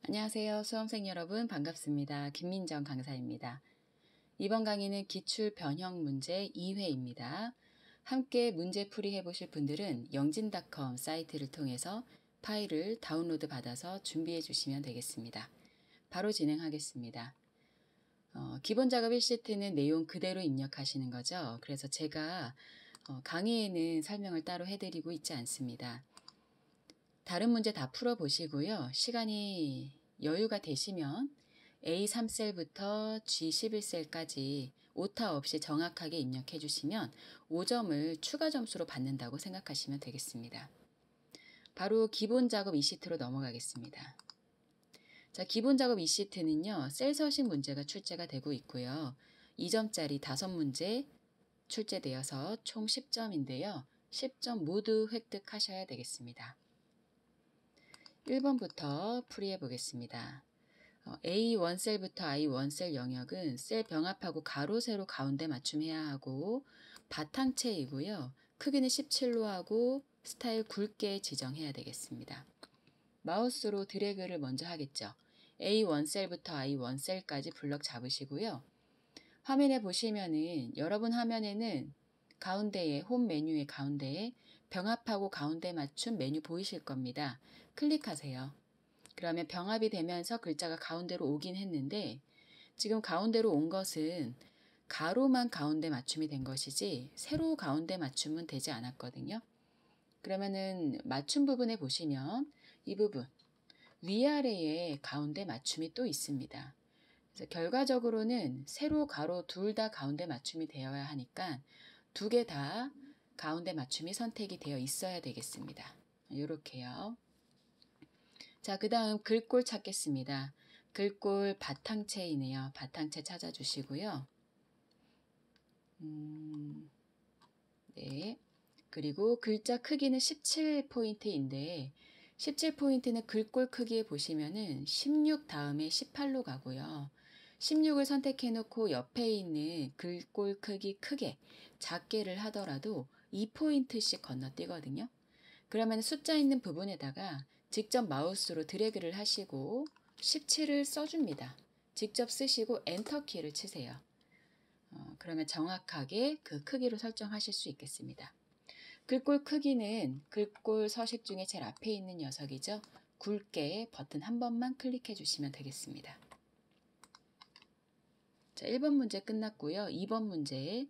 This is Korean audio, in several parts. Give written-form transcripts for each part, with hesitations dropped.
안녕하세요. 수험생 여러분 반갑습니다. 김민정 강사입니다. 이번 강의는 기출 변형 문제 2회입니다. 함께 문제 풀이 해보실 분들은 영진닷컴 사이트를 통해서 파일을 다운로드 받아서 준비해 주시면 되겠습니다. 바로 진행하겠습니다. 기본 작업 1시트는 내용 그대로 입력하시는 거죠. 그래서 제가 강의에는 설명을 따로 해드리고 있지 않습니다. 다른 문제 다 풀어보시고요. 시간이 여유가 되시면 A3셀부터 G11셀까지 오타 없이 정확하게 입력해 주시면 5점을 추가 점수로 받는다고 생각하시면 되겠습니다. 바로 기본 작업 2시트로 넘어가겠습니다. 자, 기본 작업 2시트는요. 셀 서식 문제가 출제가 되고 있고요. 2점짜리 5문제 출제되어서 총 10점인데요. 10점 모두 획득하셔야 되겠습니다. 1번부터 풀이해 보겠습니다. A1셀부터 I1셀 영역은 셀 병합하고 가로, 세로 가운데 맞춤해야 하고 바탕체이고요. 크기는 17로 하고 스타일 굵게 지정해야 되겠습니다. 마우스로 드래그를 먼저 하겠죠. A1셀부터 I1셀까지 블럭 잡으시고요. 화면에 보시면은 여러분 화면에는 가운데에 홈 메뉴의 가운데에 병합하고 가운데 맞춤 메뉴 보이실 겁니다. 클릭하세요. 그러면 병합이 되면서 글자가 가운데로 오긴 했는데 지금 가운데로 온 것은 가로만 가운데 맞춤이 된 것이지 세로 가운데 맞춤은 되지 않았거든요. 그러면은 맞춤 부분에 보시면 이 부분 위아래에 가운데 맞춤이 또 있습니다. 그래서 결과적으로는 세로 가로 둘 다 가운데 맞춤이 되어야 하니까 두 개 다 가운데 맞춤이 선택이 되어 있어야 되겠습니다. 이렇게요. 자, 그 다음 글꼴 찾겠습니다. 글꼴 바탕체이네요. 바탕체 찾아주시고요. 네. 그리고 글자 크기는 17포인트인데 17포인트는 글꼴 크기에 보시면은 16 다음에 18로 가고요. 16을 선택해 놓고 옆에 있는 글꼴 크기 크게 작게를 하더라도 2포인트씩 건너뛰거든요. 그러면 숫자 있는 부분에다가 직접 마우스로 드래그를 하시고 17을 써줍니다. 직접 쓰시고 엔터 키를 치세요. 그러면 정확하게 그 크기로 설정하실 수 있겠습니다. 글꼴 크기는 글꼴 서식 중에 제일 앞에 있는 녀석이죠. 굵게 버튼 한 번만 클릭해 주시면 되겠습니다. 자, 1번 문제 끝났고요. 2번 문제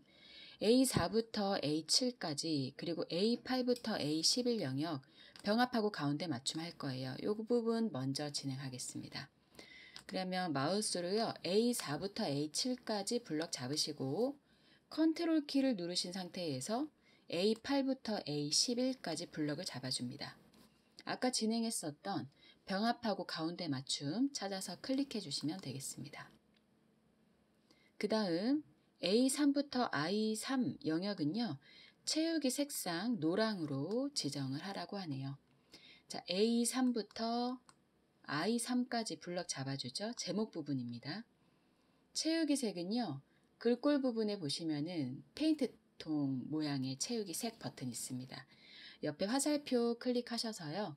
A4부터 A7까지 그리고 A8부터 A11 영역 병합하고 가운데 맞춤할 거예요. 이 부분 먼저 진행하겠습니다. 그러면 마우스로요. A4부터 A7까지 블럭 잡으시고 컨트롤 키를 누르신 상태에서 A8부터 A11까지 블럭을 잡아줍니다. 아까 진행했었던 병합하고 가운데 맞춤 찾아서 클릭해 주시면 되겠습니다. 그 다음 A3부터 I3 영역은요. 채우기 색상 노랑으로 지정을 하라고 하네요. 자, A3부터 I3까지 블럭 잡아주죠. 제목 부분입니다. 채우기 색은요. 글꼴 부분에 보시면은 페인트통 모양의 채우기 색 버튼 있습니다. 옆에 화살표 클릭하셔서요.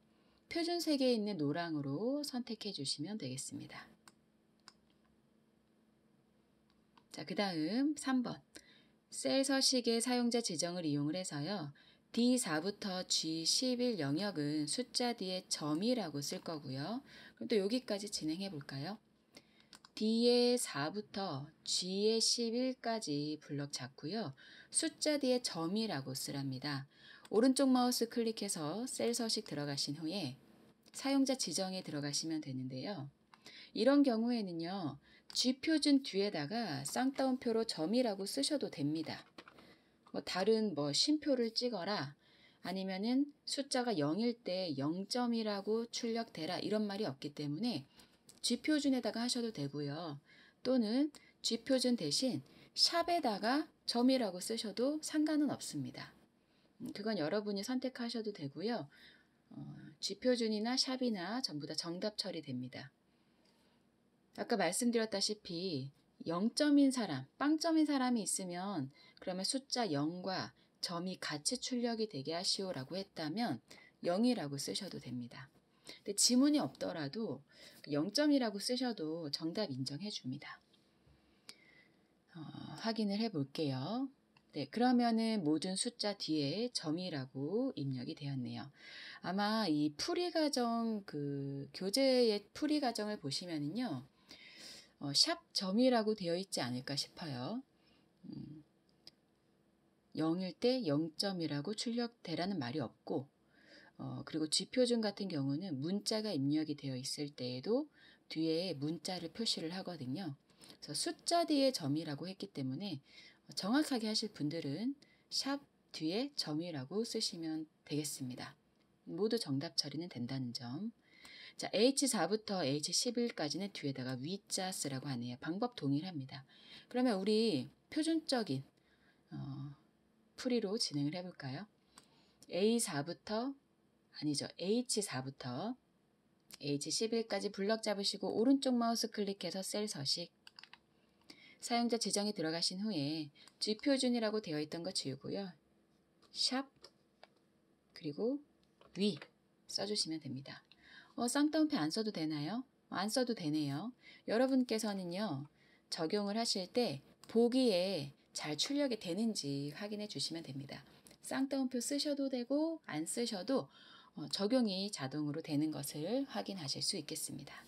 표준색에 있는 노랑으로 선택해 주시면 되겠습니다. 자, 그 다음 3번. 셀 서식의 사용자 지정을 이용을 해서요. D4부터 G11 영역은 숫자 뒤에 점이라고 쓸 거고요. 그럼 또 여기까지 진행해 볼까요? D의 4부터 G의 11까지 블럭 잡고요. 숫자 뒤에 점이라고 쓰랍니다. 오른쪽 마우스 클릭해서 셀 서식 들어가신 후에 사용자 지정에 들어가시면 되는데요. 이런 경우에는요. G표준 뒤에다가 쌍따옴표로 점이라고 쓰셔도 됩니다. 다른 쉼표를 찍어라 아니면은 숫자가 0일 때 0점이라고 출력되라 이런 말이 없기 때문에 G표준에다가 하셔도 되고요. 또는 G표준 대신 샵에다가 점이라고 쓰셔도 상관은 없습니다. 그건 여러분이 선택하셔도 되고요. G표준이나 샵이나 전부 다 정답 처리됩니다. 아까 말씀드렸다시피 0점인 사람, 빵점인 사람이 있으면 그러면 숫자 0과 점이 같이 출력이 되게 하시오라고 했다면 0이라고 쓰셔도 됩니다. 근데 지문이 없더라도 0점이라고 쓰셔도 정답 인정해 줍니다. 확인을 해 볼게요. 네, 그러면은 모든 숫자 뒤에 점이라고 입력이 되었네요. 아마 이 풀이 과정, 교재의 풀이 과정을 보시면은요, 샵 점이라고 되어 있지 않을까 싶어요. 0일 때 0점이라고 출력되라는 말이 없고, 그리고 G표준 같은 경우는 문자가 입력이 되어 있을 때에도 뒤에 문자를 표시를 하거든요. 그래서 숫자 뒤에 점이라고 했기 때문에 정확하게 하실 분들은 샵 뒤에 점이라고 쓰시면 되겠습니다. 모두 정답 처리는 된다는 점. 자, H4부터 H11까지는 뒤에다가 위자 쓰라고 하네요. 방법 동일합니다. 그러면 우리 표준적인 풀이로 진행을 해볼까요? A4부터 H4부터 H11까지 블럭 잡으시고 오른쪽 마우스 클릭해서 셀 서식. 사용자 지정에 들어가신 후에 G표준이라고 되어 있던 거 지우고요. 샵 그리고 위 써주시면 됩니다. 쌍따옴표 안 써도 되나요? 안 써도 되네요. 여러분께서는요, 적용을 하실 때 보기에 잘 출력이 되는지 확인해 주시면 됩니다. 쌍따옴표 쓰셔도 되고 안 쓰셔도 적용이 자동으로 되는 것을 확인하실 수 있겠습니다.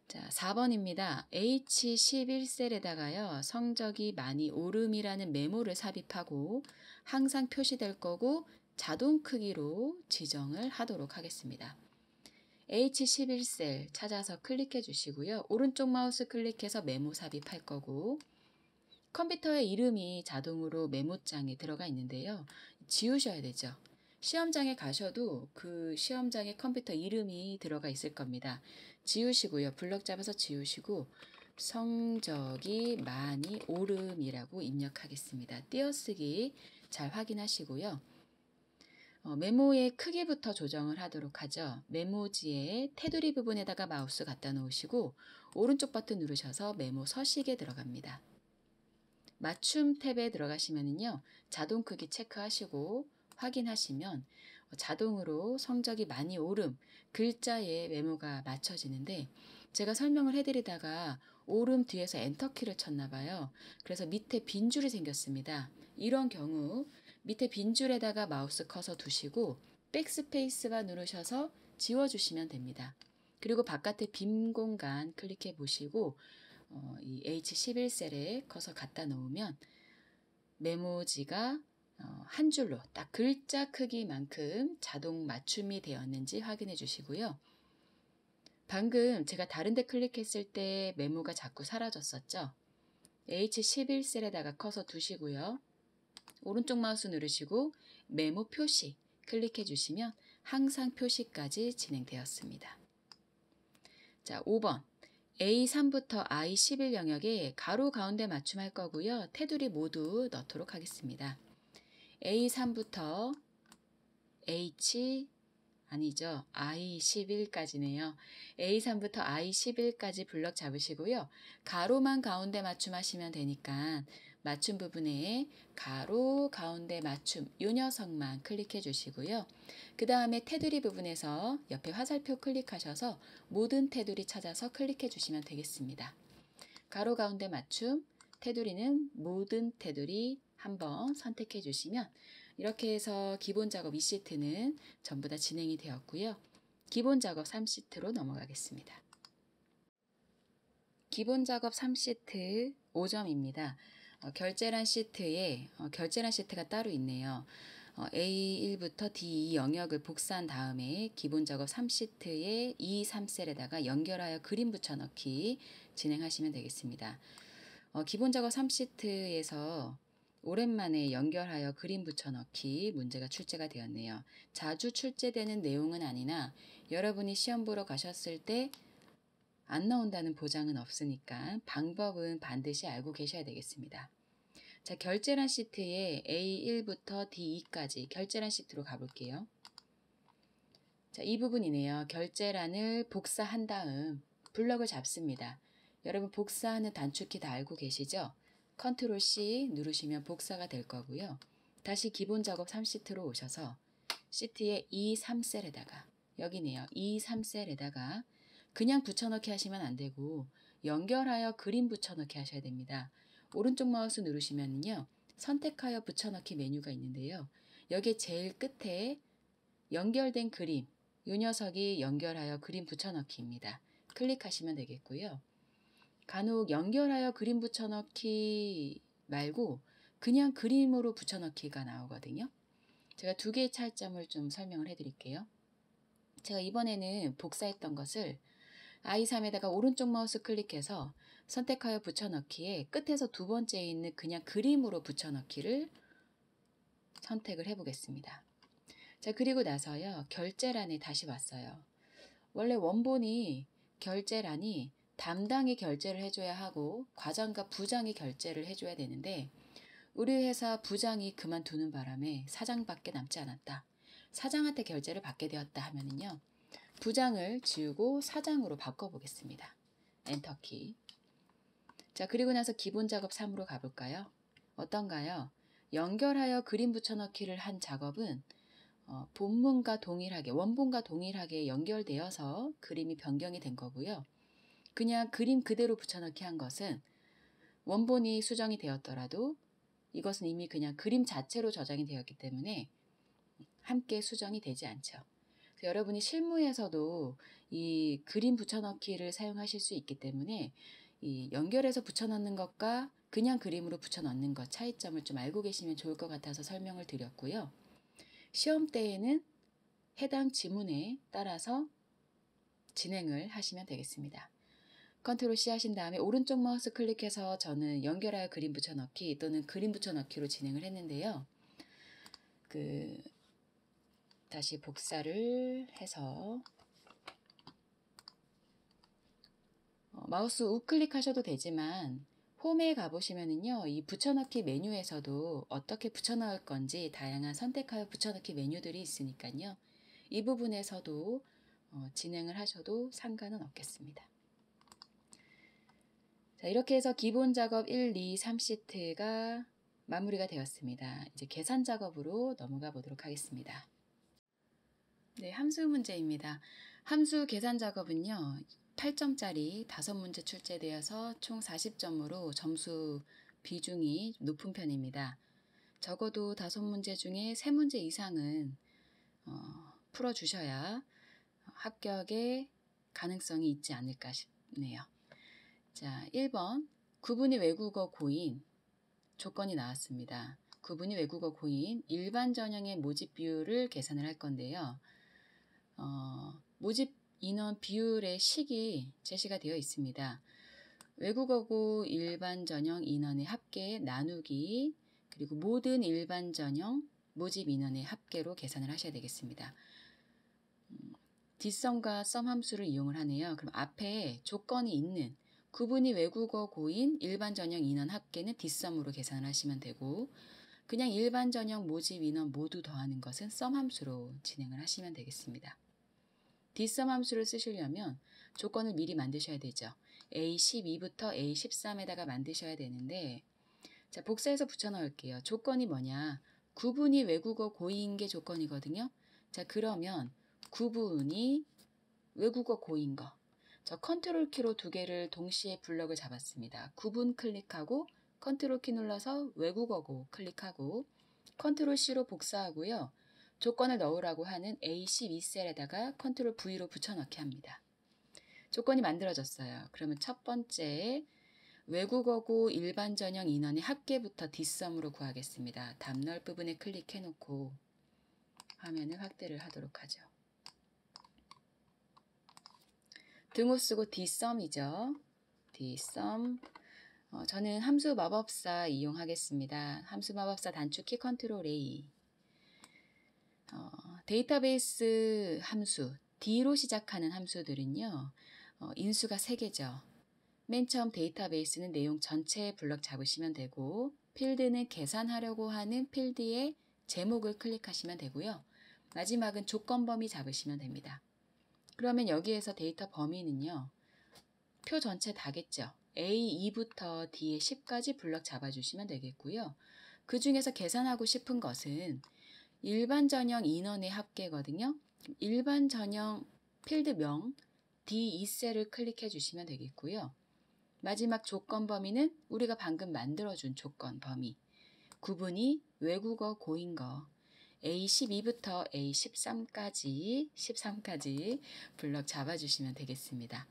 자, 4번입니다. H11셀에다가요, 성적이 많이 오름이라는 메모를 삽입하고 항상 표시될 거고 자동 크기로 지정을 하도록 하겠습니다. H11셀 찾아서 클릭해 주시고요. 오른쪽 마우스 클릭해서 메모 삽입할 거고, 컴퓨터의 이름이 자동으로 메모장에 들어가 있는데요. 지우셔야 되죠. 시험장에 가셔도 그 시험장에 컴퓨터 이름이 들어가 있을 겁니다. 지우시고요. 블럭 잡아서 지우시고 성적이 많이 오름이라고 입력하겠습니다. 띄어쓰기 잘 확인하시고요. 메모의 크기부터 조정을 하도록 하죠. 메모지의 테두리 부분에다가 마우스 갖다 놓으시고 오른쪽 버튼 누르셔서 메모 서식에 들어갑니다. 맞춤 탭에 들어가시면은요, 자동 크기 체크하시고 확인하시면 자동으로 성적이 많이 오름, 글자에 메모가 맞춰지는데 제가 설명을 해드리다가 오름 뒤에서 엔터키를 쳤나 봐요. 그래서 밑에 빈 줄이 생겼습니다. 이런 경우 밑에 빈 줄에다가 마우스 커서 두시고 백스페이스바 누르셔서 지워주시면 됩니다. 그리고 바깥에 빈 공간 클릭해 보시고 이 H11셀에 커서 갖다 놓으면 메모지가 한 줄로 딱 글자 크기만큼 자동 맞춤이 되었는지 확인해 주시고요. 방금 제가 다른 데 클릭했을 때 메모가 자꾸 사라졌었죠. H11셀에다가 커서 두시고요. 오른쪽 마우스 누르시고 메모 표시 클릭해 주시면 항상 표시까지 진행되었습니다. 자, 5번. A3부터 I11 영역에 가로 가운데 맞춤할 거고요. 테두리 모두 넣도록 하겠습니다. A3부터 I11까지네요. A3부터 I11까지 블럭 잡으시고요. 가로만 가운데 맞춤하시면 되니까 맞춤 부분에 가로 가운데 맞춤 요 녀석만 클릭해 주시고요. 그 다음에 테두리 부분에서 옆에 화살표 클릭하셔서 모든 테두리 찾아서 클릭해 주시면 되겠습니다. 가로 가운데 맞춤, 테두리는 모든 테두리 한번 선택해 주시면 이렇게 해서 기본 작업 2시트는 전부 다 진행이 되었고요. 기본 작업 3시트로 넘어가겠습니다. 기본 작업 3시트 5점입니다. 결제란 시트에 결제란 시트가 따로 있네요. A1부터 D2 영역을 복사한 다음에 기본 작업 3시트에 2, 3셀에다가 연결하여 그림 붙여넣기 진행하시면 되겠습니다. 기본 작업 3시트에서 오랜만에 연결하여 그림 붙여넣기 문제가 출제가 되었네요. 자주 출제되는 내용은 아니나 여러분이 시험 보러 가셨을 때 안 나온다는 보장은 없으니까 방법은 반드시 알고 계셔야 되겠습니다. 자, 결제란 시트에 A1부터 D2까지 결제란 시트로 가볼게요. 자, 이 부분이네요. 결제란을 복사한 다음 블럭을 잡습니다. 여러분 복사하는 단축키 다 알고 계시죠? 컨트롤 C 누르시면 복사가 될 거고요. 다시 기본 작업 3시트로 오셔서 시트의 E3셀에다가 여기네요. E3셀에다가 그냥 붙여넣기 하시면 안 되고 연결하여 그림 붙여넣기 하셔야 됩니다. 오른쪽 마우스 누르시면요. 선택하여 붙여넣기 메뉴가 있는데요. 여기 제일 끝에 연결된 그림, 이 녀석이 연결하여 그림 붙여넣기입니다. 클릭하시면 되겠고요. 간혹 연결하여 그림 붙여넣기 말고 그냥 그림으로 붙여넣기가 나오거든요. 제가 두 개의 차이점을 좀 설명을 해드릴게요. 제가 이번에는 복사했던 것을 I3에다가 오른쪽 마우스 클릭해서 선택하여 붙여넣기에 끝에서 두 번째에 있는 그냥 그림으로 붙여넣기를 선택을 해보겠습니다. 자, 그리고 나서요. 결제란에 다시 왔어요. 원래 원본이 결제란이 담당이 결제를 해줘야 하고 과장과 부장이 결제를 해줘야 되는데 우리 회사 부장이 그만두는 바람에 사장밖에 남지 않았다. 사장한테 결제를 받게 되었다 하면은요. 부장을 지우고 사장으로 바꿔보겠습니다. 엔터키. 자, 그리고 나서 기본 작업 3으로 가볼까요? 어떤가요? 연결하여 그림 붙여넣기를 한 작업은 본문과 동일하게, 원본과 동일하게 연결되어서 그림이 변경이 된 거고요. 그냥 그림 그대로 붙여넣기 한 것은 원본이 수정이 되었더라도 이것은 이미 그냥 그림 자체로 저장이 되었기 때문에 함께 수정이 되지 않죠. 그래서 여러분이 실무에서도 이 그림 붙여넣기를 사용하실 수 있기 때문에 이 연결해서 붙여넣는 것과 그냥 그림으로 붙여넣는 것 차이점을 좀 알고 계시면 좋을 것 같아서 설명을 드렸고요. 시험 때에는 해당 지문에 따라서 진행을 하시면 되겠습니다. 컨트롤 C 하신 다음에 오른쪽 마우스 클릭해서 저는 연결하여 그림 붙여넣기 또는 그림 붙여넣기로 진행을 했는데요. 다시 복사를 해서 마우스 우클릭 하셔도 되지만 홈에 가보시면은요. 이 붙여넣기 메뉴에서도 어떻게 붙여넣을 건지 다양한 선택하여 붙여넣기 메뉴들이 있으니까요. 이 부분에서도 진행을 하셔도 상관은 없겠습니다. 자, 이렇게 해서 기본 작업 1, 2, 3시트가 마무리가 되었습니다. 이제 계산 작업으로 넘어가 보도록 하겠습니다. 네, 함수 문제입니다. 함수 계산 작업은요. 8점짜리 5문제 출제되어서 총 40점으로 점수 비중이 높은 편입니다. 적어도 5문제 중에 3문제 이상은 풀어주셔야 합격의 가능성이 있지 않을까 싶네요. 자, 1번 구분이 외국어 고인 조건이 나왔습니다. 구분이 외국어 고인 일반 전형의 모집 비율을 계산을 할 건데요. 모집 인원 비율의 식이 제시가 되어 있습니다. 외국어고 일반 전형 인원의 합계 나누기 그리고 모든 일반 전형 모집 인원의 합계로 계산을 하셔야 되겠습니다. 뒷섬과 썸 함수를 이용을 하네요. 그럼 앞에 조건이 있는 구분이 외국어 고인 일반 전형 인원 합계는 뒷섬으로 계산을 하시면 되고 그냥 일반 전형 모집 인원 모두 더하는 것은 썸 함수로 진행을 하시면 되겠습니다. 뒷섬 함수를 쓰시려면 조건을 미리 만드셔야 되죠. A12부터 A13에다가 만드셔야 되는데 자, 복사해서 붙여 넣을게요. 조건이 뭐냐? 구분이 외국어 고인 게 조건이거든요. 자, 그러면 구분이 외국어 고인 거. 저 컨트롤 키로 두 개를 동시에 블럭을 잡았습니다. 구분 클릭하고 컨트롤 키 눌러서 외국어고 클릭하고 컨트롤 C로 복사하고요. 조건을 넣으라고 하는 A12셀에다가 컨트롤 V로 붙여넣기 합니다. 조건이 만들어졌어요. 그러면 첫 번째 외국어고 일반 전형 인원의 합계부터 뒷섬으로 구하겠습니다. 답 넣을 부분에 클릭해 놓고 화면을 확대를 하도록 하죠. 등호 쓰고 뒷섬이죠. 뒷섬. 저는 함수 마법사 이용하겠습니다. 함수 마법사 단축키 컨트롤 A. 데이터베이스 함수, D로 시작하는 함수들은요. 인수가 3개죠. 맨 처음 데이터베이스는 내용 전체 블럭 잡으시면 되고 필드는 계산하려고 하는 필드의 제목을 클릭하시면 되고요. 마지막은 조건 범위 잡으시면 됩니다. 그러면 여기에서 데이터 범위는요. 표 전체 다겠죠. A2부터 D의 10까지 블럭 잡아주시면 되겠고요. 그 중에서 계산하고 싶은 것은 일반 전형 인원의 합계거든요. 일반 전형 필드명 D2셀을 클릭해 주시면 되겠고요. 마지막 조건 범위는 우리가 방금 만들어준 조건 범위. 구분이 외국어 고인 거. A12부터 A13까지 블럭 잡아주시면 되겠습니다.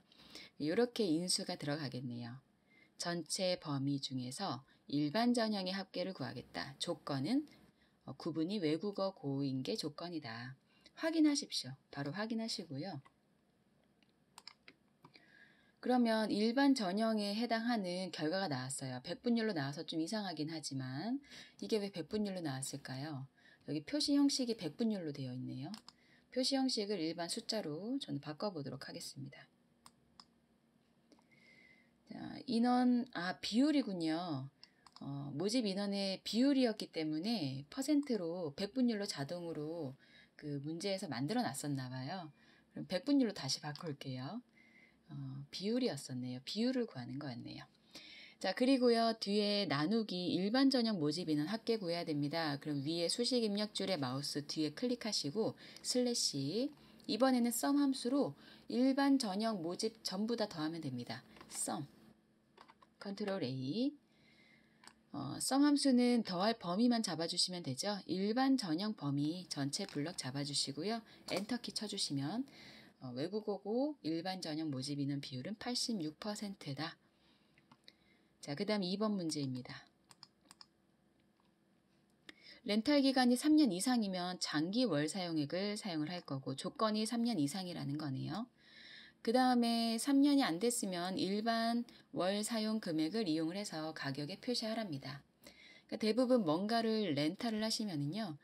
이렇게 인수가 들어가겠네요. 전체 범위 중에서 일반 전형의 합계를 구하겠다. 조건은 구분이 외국어 고인 게 조건이다. 확인하십시오. 바로 확인하시고요. 그러면 일반 전형에 해당하는 결과가 나왔어요. 백분율로 나와서 좀 이상하긴 하지만 이게 왜 백분율로 나왔을까요? 여기 표시 형식이 백분율로 되어 있네요. 표시 형식을 일반 숫자로 저는 바꿔보도록 하겠습니다. 자, 인원, 비율이군요. 모집 인원의 비율이었기 때문에 퍼센트로 백분율로 자동으로 그 문제에서 만들어 놨었나 봐요. 그럼 백분율로 다시 바꿀게요. 비율이었었네요. 비율을 구하는 거였네요. 자, 그리고요, 뒤에 나누기 일반 전형 모집 인원 합계 구해야 됩니다. 그럼 위에 수식 입력줄에 마우스 뒤에 클릭하시고 슬래시, 이번에는 썸 함수로 일반 전형 모집 전부 다 더하면 됩니다. 썸, 컨트롤 A. 썸 함수는 더할 범위만 잡아주시면 되죠. 일반 전형 범위 전체 블럭 잡아주시고요. 엔터키 쳐주시면 외국어고 일반 전형 모집 인원 비율은 86%다. 자, 그 다음 2번 문제입니다. 렌탈 기간이 3년 이상이면 장기 월 사용액을 사용을 할 거고 조건이 3년 이상이라는 거네요. 그 다음에 3년이 안 됐으면 일반 월 사용 금액을 이용을 해서 가격에 표시하랍니다. 그러니까 대부분 뭔가를 렌탈을 하시면은요.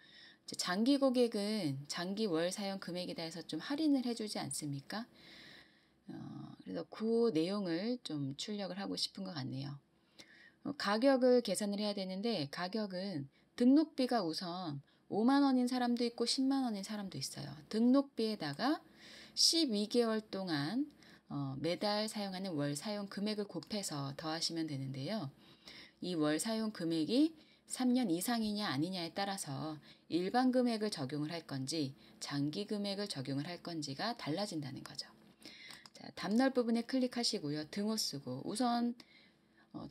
장기 고객은 장기 월 사용 금액이다 해서 좀 할인을 해주지 않습니까? 그래서 그 내용을 좀 출력을 하고 싶은 것 같네요. 가격을 계산을 해야 되는데 가격은 등록비가 우선 5만 원인 사람도 있고 10만 원인 사람도 있어요. 등록비에다가 12개월 동안 매달 사용하는 월 사용 금액을 곱해서 더하시면 되는데요. 이 월 사용 금액이 3년 이상이냐 아니냐에 따라서 일반 금액을 적용을 할 건지 장기 금액을 적용을 할 건지가 달라진다는 거죠. 자, 답날 부분에 클릭하시고요. 등호 쓰고 우선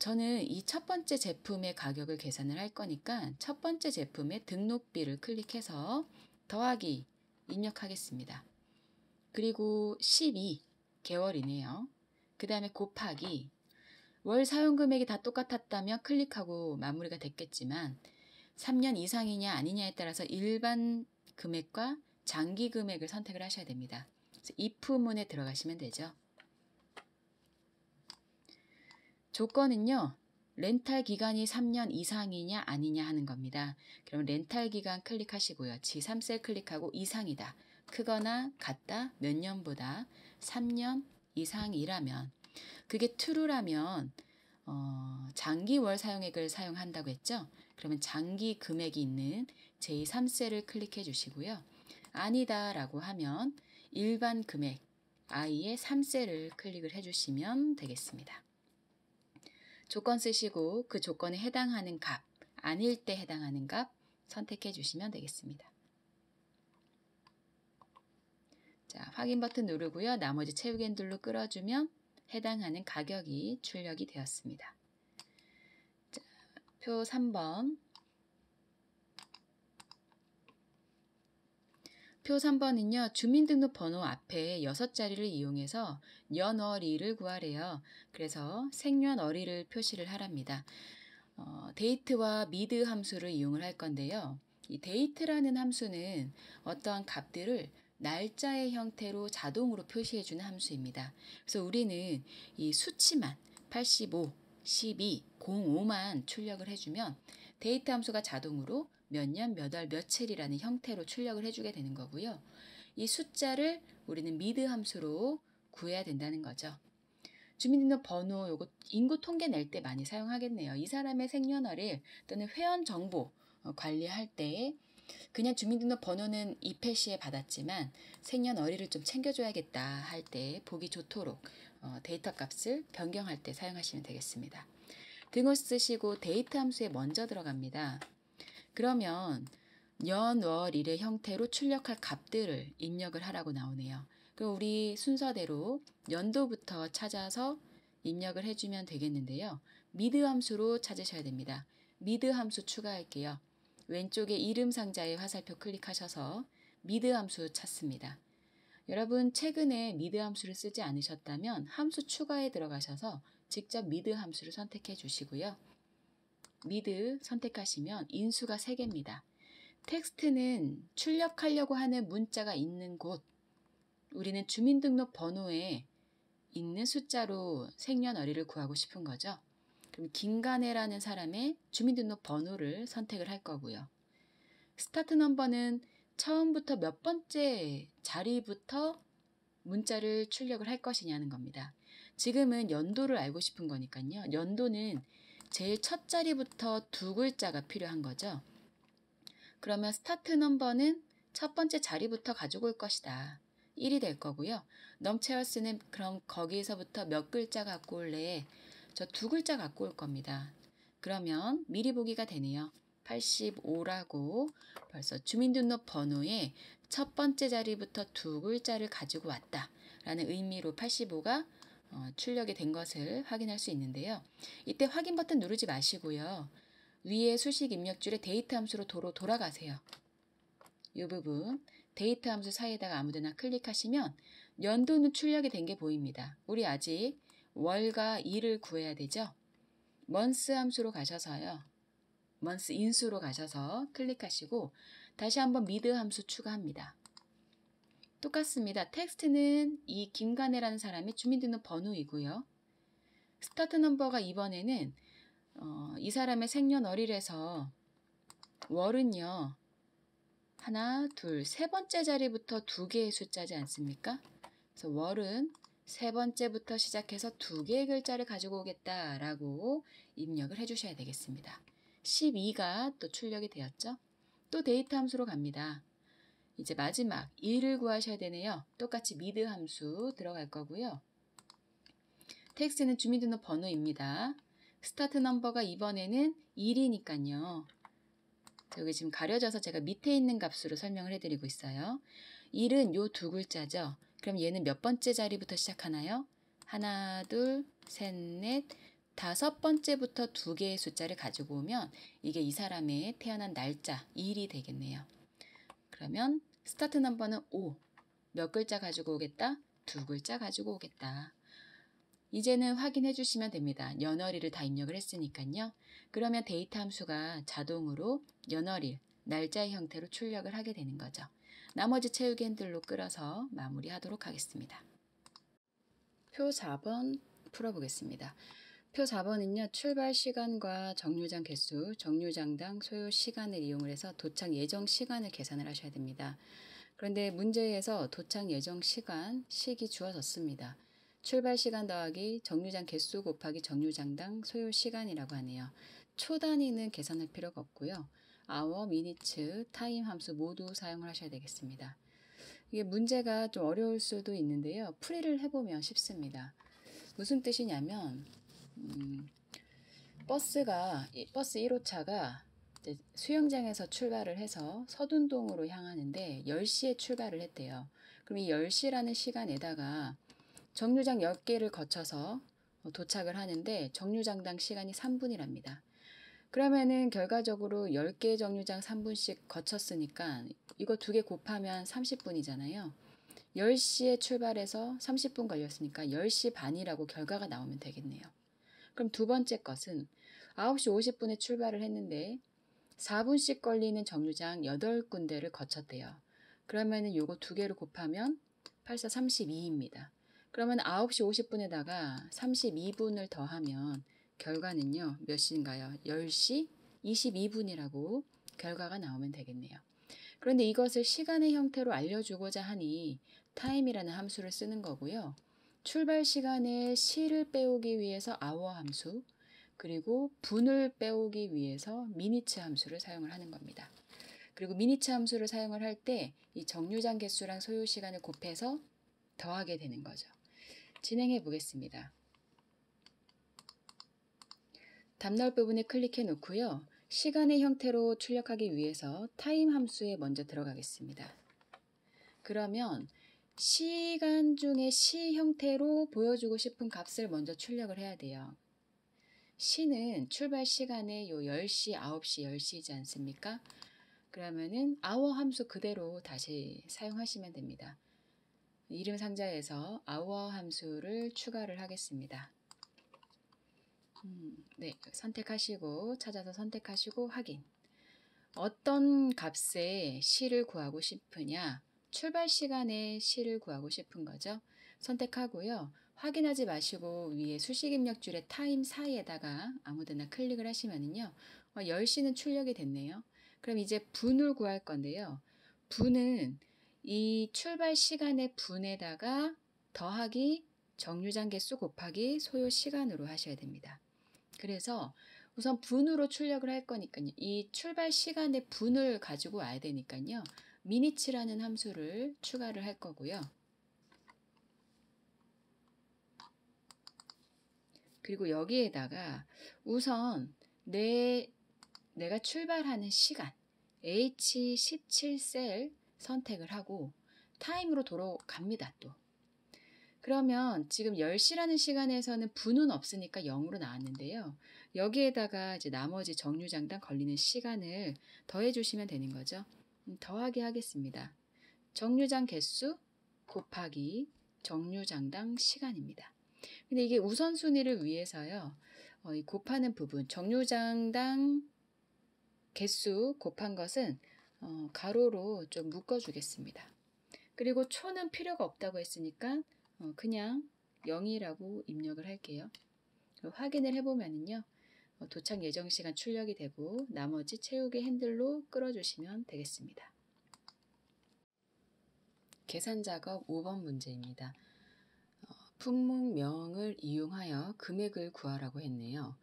저는 이 첫 번째 제품의 가격을 계산을 할 거니까 첫 번째 제품의 등록비를 클릭해서 더하기 입력하겠습니다. 그리고 12개월이네요. 그 다음에 곱하기 월 사용 금액이 다 똑같았다면 클릭하고 마무리가 됐겠지만 3년 이상이냐 아니냐에 따라서 일반 금액과 장기 금액을 선택을 하셔야 됩니다. 그래서 if문에 들어가시면 되죠. 조건은요. 렌탈 기간이 3년 이상이냐 아니냐 하는 겁니다. 그럼 렌탈 기간 클릭하시고요. G3셀 클릭하고 이상이다. 크거나 같다. 몇 년보다 3년 이상이라면 그게 true라면 장기 월 사용액을 사용한다고 했죠. 그러면 장기 금액이 있는 J3셀을 클릭해 주시고요. 아니다 라고 하면 일반 금액 I의 3셀을 클릭을 해주시면 되겠습니다. 조건 쓰시고 그 조건에 해당하는 값, 아닐 때 해당하는 값 선택해 주시면 되겠습니다. 자, 확인 버튼 누르고요. 나머지 채우기 핸들로 끌어주면 해당하는 가격이 출력이 되었습니다. 자, 표 3번. 표 3번은요. 주민등록번호 앞에 6자리를 이용해서 년월일을 구하래요. 그래서 생년월일을 표시를 하랍니다. 데이트와 미드 함수를 이용을 할 건데요. 이 데이트라는 함수는 어떠한 값들을 날짜의 형태로 자동으로 표시해주는 함수입니다. 그래서 우리는 이 수치만 85, 12, 05만 출력을 해주면 데이트 함수가 자동으로 몇 년, 몇 월, 며칠이라는 형태로 출력을 해주게 되는 거고요. 이 숫자를 우리는 미드 함수로 구해야 된다는 거죠. 주민등록번호 요거 인구 통계 낼 때 많이 사용하겠네요. 이 사람의 생년월일 또는 회원 정보 관리할 때 그냥 주민등록번호는 이페시에 받았지만 생년월일을 좀 챙겨줘야겠다 할 때 보기 좋도록 데이터 값을 변경할 때 사용하시면 되겠습니다. 등호 쓰시고 데이트 함수에 먼저 들어갑니다. 그러면 연, 월, 일의 형태로 출력할 값들을 입력을 하라고 나오네요. 그럼 우리 순서대로 연도부터 찾아서 입력을 해주면 되겠는데요. 미드 함수로 찾으셔야 됩니다. 미드 함수 추가할게요. 왼쪽에 이름 상자의 화살표 클릭하셔서 미드 함수 찾습니다. 여러분 최근에 미드 함수를 쓰지 않으셨다면 함수 추가에 들어가셔서 직접 미드 함수를 선택해 주시고요. 미드 선택하시면 인수가 3개입니다. 텍스트는 출력하려고 하는 문자가 있는 곳, 우리는 주민등록번호에 있는 숫자로 생년월일을 구하고 싶은 거죠. 그럼 김간혜라는 사람의 주민등록번호를 선택을 할 거고요. 스타트 넘버는 처음부터 몇 번째 자리부터 문자를 출력을 할 것이냐는 겁니다. 지금은 연도를 알고 싶은 거니까요. 연도는 제일 첫 자리부터 2글자가 필요한 거죠. 그러면 스타트 넘버는 첫 번째 자리부터 가지고 올 것이다. 1이 될 거고요. 넘체어스는 그럼 거기에서부터 몇 글자 갖고 올래? 저 2글자 갖고 올 겁니다. 그러면 미리 보기가 되네요. 85라고 벌써 주민등록번호에 첫 번째 자리부터 2글자를 가지고 왔다 라는 의미로 85가 출력이 된 것을 확인할 수 있는데요. 이때 확인 버튼 누르지 마시고요. 위에 수식 입력줄에 데이트 함수로 도로 돌아가세요. 이 부분 데이트 함수 사이에다가 아무데나 클릭하시면 연도는 출력이 된 게 보입니다. 우리 아직 월과 일을 구해야 되죠. month 함수로 가셔서요. month 인수로 가셔서 클릭하시고 다시 한번 미드 함수 추가합니다. 똑같습니다. 텍스트는 이 김간혜라는 사람의 주민등록번호이고요. 스타트 넘버가 이번에는 이 사람의 생년월일에서 월은요. 하나, 둘, 3번째 자리부터 2개의 숫자지 않습니까? 그래서 월은 3번째부터 시작해서 2개의 글자를 가지고 오겠다라고 입력을 해주셔야 되겠습니다. 12가 또 출력이 되었죠? 또 데이트 함수로 갑니다. 이제 마지막 1을 구하셔야 되네요. 똑같이 미드 함수 들어갈 거고요. 텍스트는 주민등록번호입니다. 스타트 넘버가 이번에는 1이니까요. 여기 지금 가려져서 제가 밑에 있는 값으로 설명을 해드리고 있어요. 1은 요 2글자죠. 그럼 얘는 몇 번째 자리부터 시작하나요? 하나, 둘, 셋, 넷, 5번째부터 2개의 숫자를 가지고 오면 이게 이 사람의 태어난 날짜 1이 되겠네요. 그러면 스타트 넘버는 5. 몇 글자 가지고 오겠다? 2글자 가지고 오겠다. 이제는 확인해 주시면 됩니다. 연월일을 다 입력을 했으니까요. 그러면 데이터 함수가 자동으로 연월일, 날짜의 형태로 출력을 하게 되는 거죠. 나머지 채우기 핸들로 끌어서 마무리하도록 하겠습니다. 표 4번 풀어보겠습니다. 표 4번은요. 출발 시간과 정류장 개수, 정류장당 소요 시간을 이용을 해서 도착 예정 시간을 계산을 하셔야 됩니다. 그런데 문제에서 도착 예정 시간, 시기 주어졌습니다. 출발 시간 더하기 정류장 개수 곱하기 정류장당 소요 시간이라고 하네요. 초 단위는 계산할 필요가 없고요. hour, minutes, time 함수 모두 사용을 하셔야 되겠습니다. 이게 문제가 좀 어려울 수도 있는데요. 풀이를 해보면 쉽습니다. 무슨 뜻이냐면 버스 1호차가 수영장에서 출발을 해서 서둔동으로 향하는데 10시에 출발을 했대요. 그럼 이 10시라는 시간에다가 정류장 10개를 거쳐서 도착을 하는데 정류장당 시간이 3분이랍니다. 그러면은 결과적으로 10개 정류장 3분씩 거쳤으니까 이거 2개 곱하면 30분이잖아요. 10시에 출발해서 30분 걸렸으니까 10시 반이라고 결과가 나오면 되겠네요. 그럼 두 번째 것은 9시 50분에 출발을 했는데 4분씩 걸리는 정류장 8군데를 거쳤대요. 그러면은 요거 2개를 곱하면 8, 4, 32입니다. 그러면 9시 50분에다가 32분을 더하면 결과는요. 몇 시인가요? 10시 22분이라고 결과가 나오면 되겠네요. 그런데 이것을 시간의 형태로 알려주고자 하니 time이라는 함수를 쓰는 거고요. 출발 시간에 시를 빼오기 위해서 hour 함수, 그리고 분을 빼오기 위해서 minutes 함수를 사용을 하는 겁니다. 그리고 minutes 함수를 사용을 할 때 이 정류장 개수랑 소요 시간을 곱해서 더하게 되는 거죠. 진행해 보겠습니다. 답 나올 부분에 클릭해 놓고요. 시간의 형태로 출력하기 위해서 타임 함수에 먼저 들어가겠습니다. 그러면 시간 중에 시 형태로 보여주고 싶은 값을 먼저 출력을 해야 돼요. 시는 출발 시간에 요 10시, 9시, 10시이지 않습니까? 그러면은 hour 함수 그대로 다시 사용하시면 됩니다. 이름 상자에서 hour 함수를 추가를 하겠습니다. 네, 선택하시고 찾아서 선택하시고 확인. 어떤 값의 시를 구하고 싶으냐? 출발 시간에 시를 구하고 싶은 거죠. 선택하고요. 확인하지 마시고 위에 수식 입력줄의 타임 사이에다가 아무데나 클릭을 하시면은요. 10시는 출력이 됐네요. 그럼 이제 분을 구할 건데요. 분은 이 출발 시간의 분에다가 더하기 정류장 개수 곱하기 소요 시간으로 하셔야 됩니다. 그래서 우선 분으로 출력을 할 거니까요. 이 출발 시간의 분을 가지고 와야 되니까요. minutes라는 함수를 추가를 할 거고요. 그리고 여기에다가 우선 내가 출발하는 시간 H17셀 선택을 하고 타임으로 돌아갑니다. 또. 그러면 지금 10시라는 시간에서는 분은 없으니까 0으로 나왔는데요. 여기에다가 이제 나머지 정류장당 걸리는 시간을 더해 주시면 되는 거죠. 더하기 하겠습니다. 정류장 개수 곱하기 정류장당 시간입니다. 근데 이게 우선순위를 위해서요. 이 곱하는 부분, 정류장당 개수 곱한 것은 가로로 좀 묶어주겠습니다. 그리고 초는 필요가 없다고 했으니까 그냥 0이라고 입력을 할게요. 확인을 해보면요. 도착 예정 시간 출력이 되고 나머지 채우기 핸들로 끌어주시면 되겠습니다. 계산 작업 5번 문제입니다. 품목명을 이용하여 금액을 구하라고 했네요.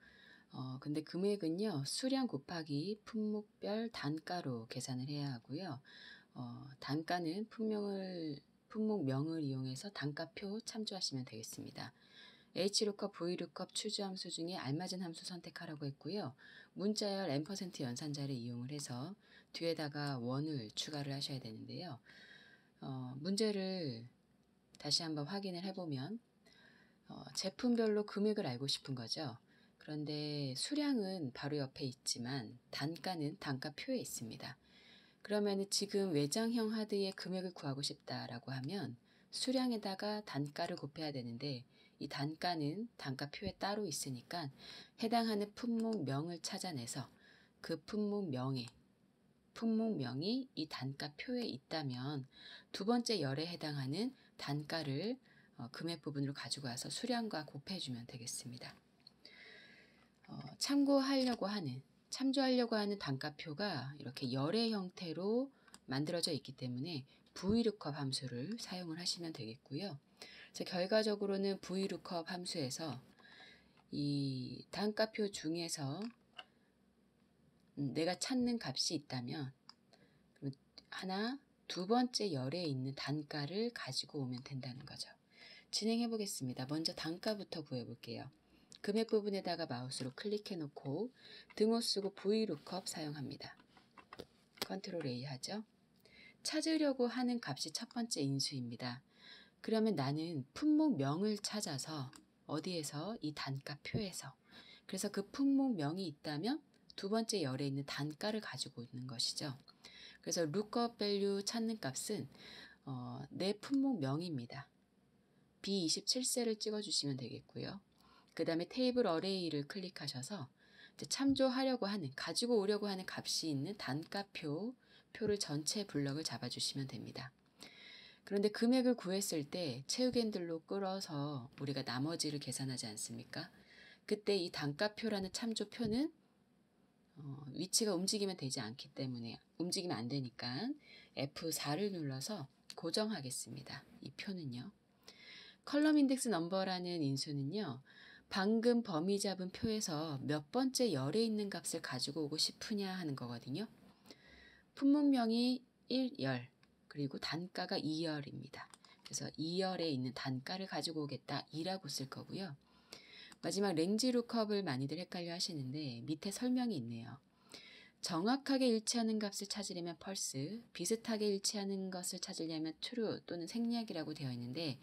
근데 금액은요. 수량 곱하기 품목별 단가로 계산을 해야 하고요. 단가는 품목명을 이용해서 단가표 참조하시면 되겠습니다. HLOOKUP, VLOOKUP 추주함수 중에 알맞은 함수 선택하라고 했고요. 문자열 n% 연산자를 이용을 해서 뒤에다가 원을 추가를 하셔야 되는데요. 문제를 다시 한번 확인을 해보면 제품별로 금액을 알고 싶은 거죠. 그런데 수량은 바로 옆에 있지만 단가는 단가표에 있습니다. 그러면 지금 외장형 하드의 금액을 구하고 싶다라고 하면 수량에다가 단가를 곱해야 되는데 이 단가는 단가표에 따로 있으니까 해당하는 품목명을 찾아내서 그 품목명이 이 단가표에 있다면 두 번째 열에 해당하는 단가를 금액 부분으로 가지고 와서 수량과 곱해주면 되겠습니다. 참조하려고 하는 단가표가 이렇게 열의 형태로 만들어져 있기 때문에 VLOOKUP 함수를 사용을 하시면 되겠고요. 그래서 결과적으로는 VLOOKUP 함수에서 이 단가표 중에서 내가 찾는 값이 있다면 두 번째 열에 있는 단가를 가지고 오면 된다는 거죠. 진행해 보겠습니다. 먼저 단가부터 구해 볼게요. 금액 부분에다가 마우스로 클릭해 놓고 등호 쓰고 VLOOKUP 사용합니다. 컨트롤 A 하죠. 찾으려고 하는 값이 첫 번째 인수입니다. 그러면 나는 품목명을 찾아서 어디에서? 이 단가표에서. 그래서 그 품목명이 있다면 두 번째 열에 있는 단가를 가지고 있는 것이죠. 그래서 lookup value 찾는 값은 내 품목명입니다. B27셀을 찍어주시면 되겠고요. 그 다음에 테이블 어레이를 클릭하셔서 이제 가지고 오려고 하는 값이 있는 단가표를 전체 블럭을 잡아주시면 됩니다. 그런데 금액을 구했을 때 채우기 핸들로 끌어서 우리가 나머지를 계산하지 않습니까? 그때 이 단가표라는 참조표는 위치가 움직이면 안 되니까 F4를 눌러서 고정하겠습니다. 이 표는요. 컬럼 인덱스 넘버라는 인수는요. 방금 범위 잡은 표에서 몇 번째 열에 있는 값을 가지고 오고 싶으냐 하는 거거든요. 품목명이 1열 그리고 단가가 2열입니다. 그래서 2열에 있는 단가를 가지고 오겠다 2라고 쓸 거고요. 마지막 랭지 루컵을 많이들 헷갈려 하시는데 밑에 설명이 있네요. 정확하게 일치하는 값을 찾으려면 펄스, 비슷하게 일치하는 것을 찾으려면 true 또는 생략이라고 되어 있는데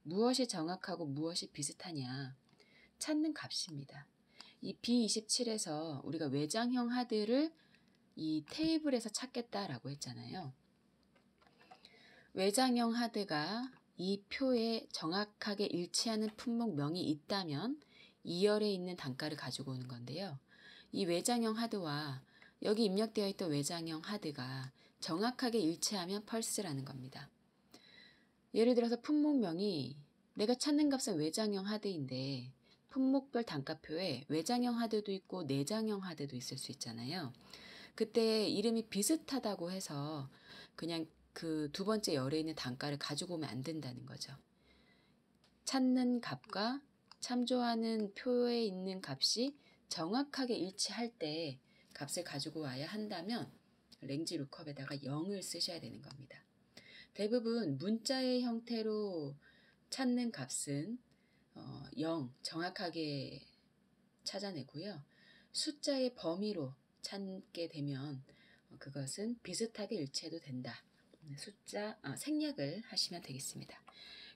무엇이 정확하고 무엇이 비슷하냐? 찾는 값입니다. 이 B27에서 우리가 외장형 하드를 이 테이블에서 찾겠다라고 했잖아요. 외장형 하드가 이 표에 정확하게 일치하는 품목명이 있다면 2열에 있는 단가를 가지고 오는 건데요. 이 외장형 하드와 여기 입력되어 있던 외장형 하드가 정확하게 일치하면 펄스라는 겁니다. 예를 들어서 품목명이 내가 찾는 값은 외장형 하드인데 품목별 단가표에 외장형 하드도 있고 내장형 하드도 있을 수 있잖아요. 그때 이름이 비슷하다고 해서 그냥 그 두 번째 열에 있는 단가를 가지고 오면 안 된다는 거죠. 찾는 값과 참조하는 표에 있는 값이 정확하게 일치할 때 값을 가지고 와야 한다면 랭지 룩업에다가 0을 쓰셔야 되는 겁니다. 대부분 문자의 형태로 찾는 값은 0 정확하게 찾아내고요. 숫자의 범위로 찾게 되면 그것은 비슷하게 일치해도 된다. 생략을 하시면 되겠습니다.